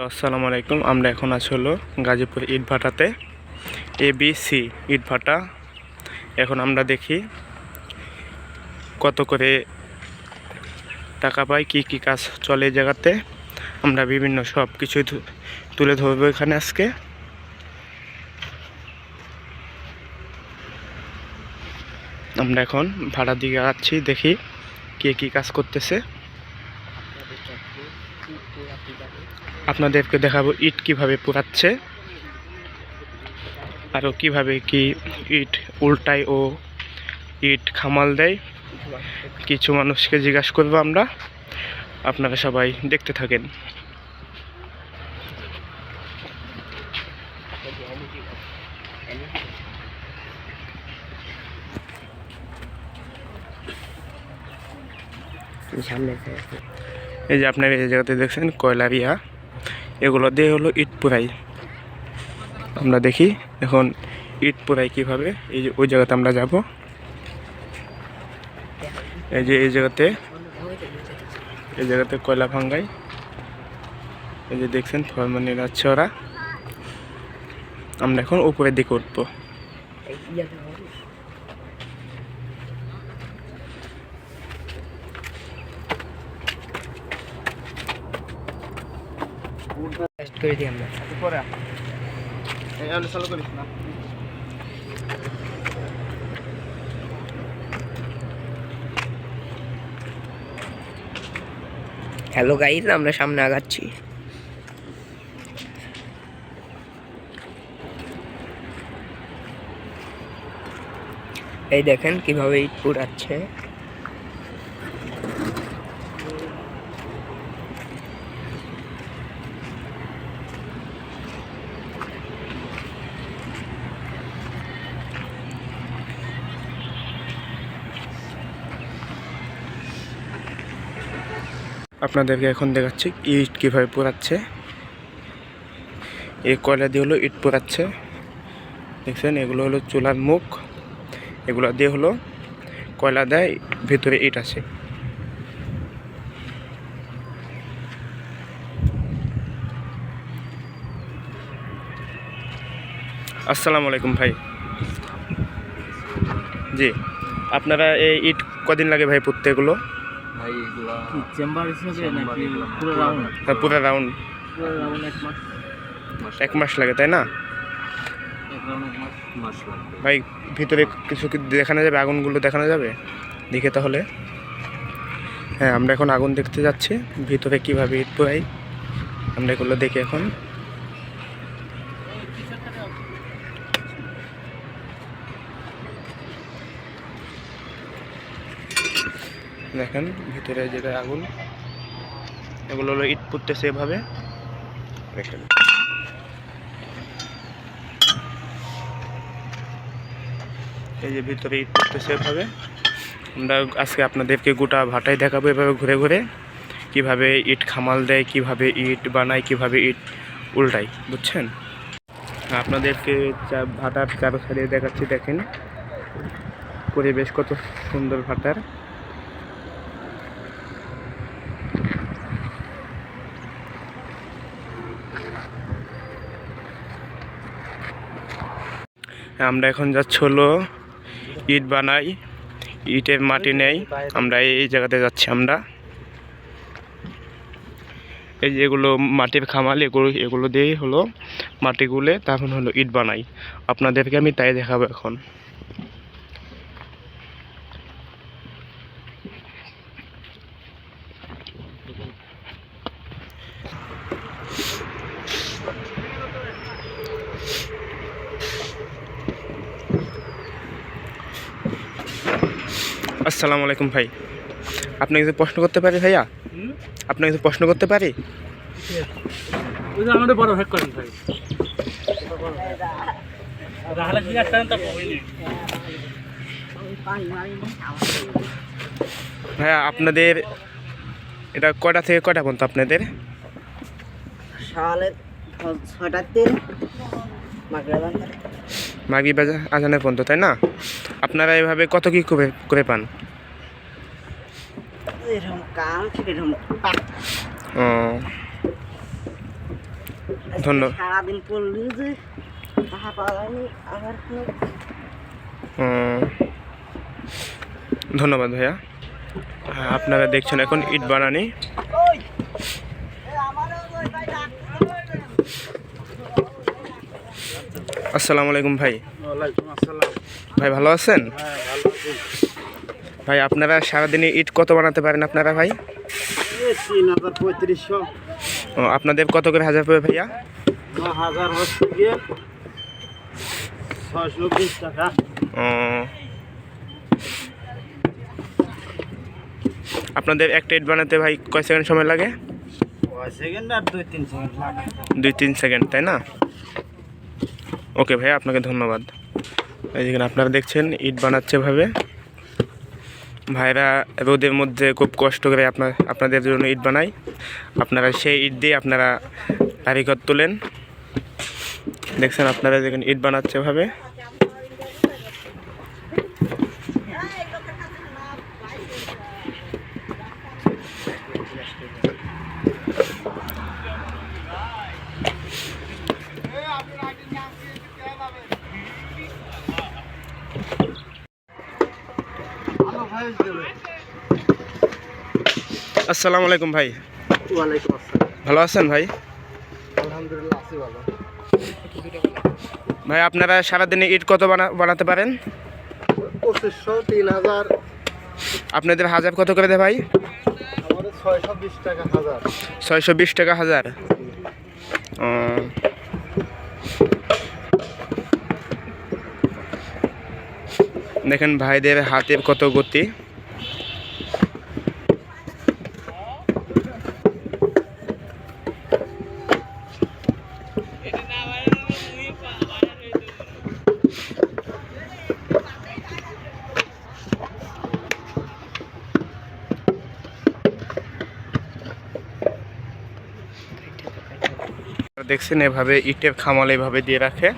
আসসালামু আলাইকুম। আমরা এখন আছি হলো গাজীপুর ইটভাটাতে, ABC ইটভাটা। এখন আমরা দেখি কত করে টাকা পাই, কি কাজ চলে এই জায়গাতে। আমরা বিভিন্ন সব কিছুই তুলে ধরবো এখানে আজকে। আমরা এখন ভাড়ার দিকে যাচ্ছি, দেখি কি কাজ করতেছে। আপনাদেরকে দেখাবো ইট কিভাবে পোড়াচ্ছে, আরও কিভাবে ইট উল্টায় ও ইট খামাল দেয়। কিছু মানুষকে জিজ্ঞাসা করবো আমরা, আপনারা সবাই দেখতে থাকেন। এই যে আপনার এই জায়গাতে দেখছেন কয়লারিয়া, এগুলো দিয়ে হলো ইট পোড়াই। আমরা দেখি এখন ইট পোড়াই কিভাবে। এই যে ওই জায়গাতে আমরা যাব। এই জায়গাতে কয়লা ভাঙ্গাই। এই যে দেখছেন ফরমানি যাচ্ছে ওরা। আমরা এখন উপরের দিকে উঠবো। হ্যালো গাইস, আমরা সামনে আগাচ্ছি। এই দেখেন কিভাবে ইট পোড়াচ্ছে। আপনাদেরকে এখন দেখাচ্ছি ইট কীভাবে পোড়াচ্ছে। এই কয়লা দিয়ে হলো ইট পোড়াচ্ছে। দেখছেন এগুলো হলো চুলার মুখ, এগুলো দিয়ে হলো কয়লা দেয়, ভিতরে ইট আছে। আসসালামু আলাইকুম ভাই। জি, আপনারা এই ইট কদিন লাগে ভাই পুঁততে এগুলো? ভাই এগুলা চেম্বার হিসেবে নাকি পুরো রাউন্ড? পুরো রাউন্ড এক মাস লাগে, তাই না ভাই? ভিতরে কিছু কি দেখানো যাবে? আগুনগুলো দেখানো যাবে দেখে তাহলে? হ্যাঁ, আমরা এখন আগুন দেখতে যাচ্ছি, ভিতরে কিভাবে ইট পোড়াই আমরা এগুলো দেখি এখন। দেখেন ভিতরে যেটা আগুন, এগুলো হলো ইট পুড়তেছে এভাবে। এই যে ভিতরে ইট পুড়তেছে এভাবে। আমরা আজকে আপনাদেরকে গোটা ভাটাই দেখাবো এভাবে ঘুরে ঘুরে, কিভাবে ইট খামাল দেয়, কিভাবে ইট বানায়, কিভাবে ইট উল্টায়, বুঝছেন? আপনাদেরকে ভাটার চারো সাইডে দেখাচ্ছি। দেখেন পরিবেশ কত সুন্দর ভাটার। আমরা এখন যাচ্ছি হলো ইট বানাই, ইটের মাটি নেই। আমরা এই জায়গাতে যাচ্ছি। আমরা এই যে এগুলো মাটির খামাল, এগুলো দিয়েই হলো মাটি গুলে তখন হলো ইট বানাই। আপনাদেরকে আমি তাই দেখাবো এখন। আসসালামু আলাইকুম ভাই, আপনাকে কিছু প্রশ্ন করতে পারি ভাইয়া? আপনাকে কিছু প্রশ্ন করতে পারি? ভাইয়া আপনাদের এটা কয়টা থেকে কয়টা পর্যন্ত আপনাদের? মাগরিব আজানের পর্যন্ত, তাই না? আপনারা এভাবে কত কি করে পান? ও ধন্যবাদ। সারাদিন পড়লি যে টাকা পাওয়া যায়নি আমার ধন্যবাদ ভাইয়া। হ্যাঁ, আপনারা দেখছেন এখন ইট বানানি। আসসালামু আলাইকুম ভাই। ওয়ালাইকুম আসসালাম। ভাই ভালো আছেন? হ্যাঁ ভালো আছি। ভাই আপনারা সারাদিনে ইট কত বানাতে পারেন আপনারা ভাই? ৩,৩৫০। ও, আপনাদের কত করে হাজার পড়বে ভাইয়া? ৯,০০০ হচ্ছে গিয়ে ৬২০ টাকা। ও, আপনাদের একটা ইট বানাতে ভাই কয় সেকেন্ড সময় লাগে? কয় সেকেন্ড আর ২-৩ সেকেন্ড লাগে। 2-3 সেকেন্ড, তাই না? ওকে ভাই, আপনাকে ধন্যবাদ। এই যেখানে আপনারা দেখছেন ইট বানাচ্ছে ভাবে ভাইরা রোদের মধ্যে খুব কষ্ট করে আপনাদের জন্য ইট বানাই। আপনারা সেই ইট দিয়ে আপনারা কারিগর তোলেন। দেখছেন আপনারা যেখানে ইট বানাচ্ছে ভাবে। আসসালামু আলাইকুম ভাই। ওয়ালাইকুম আসসালাম। ভালো আছেন ভাই? আলহামদুলিল্লাহ আছি ভালো। ভাই আপনারা সারাদিনে ইট কত বানাতে পারেন? ২৫০০, ৩,০০০। আপনাদের হাজার কত করে দেয় ভাই? আমাদের ৬২০ টাকা হাজার। 620 টাকা হাজার। ও, দেখেন ভাইদের হাতের কত গতি। দেখছেন এভাবে ইটের খামাল এভাবে দিয়ে রাখে।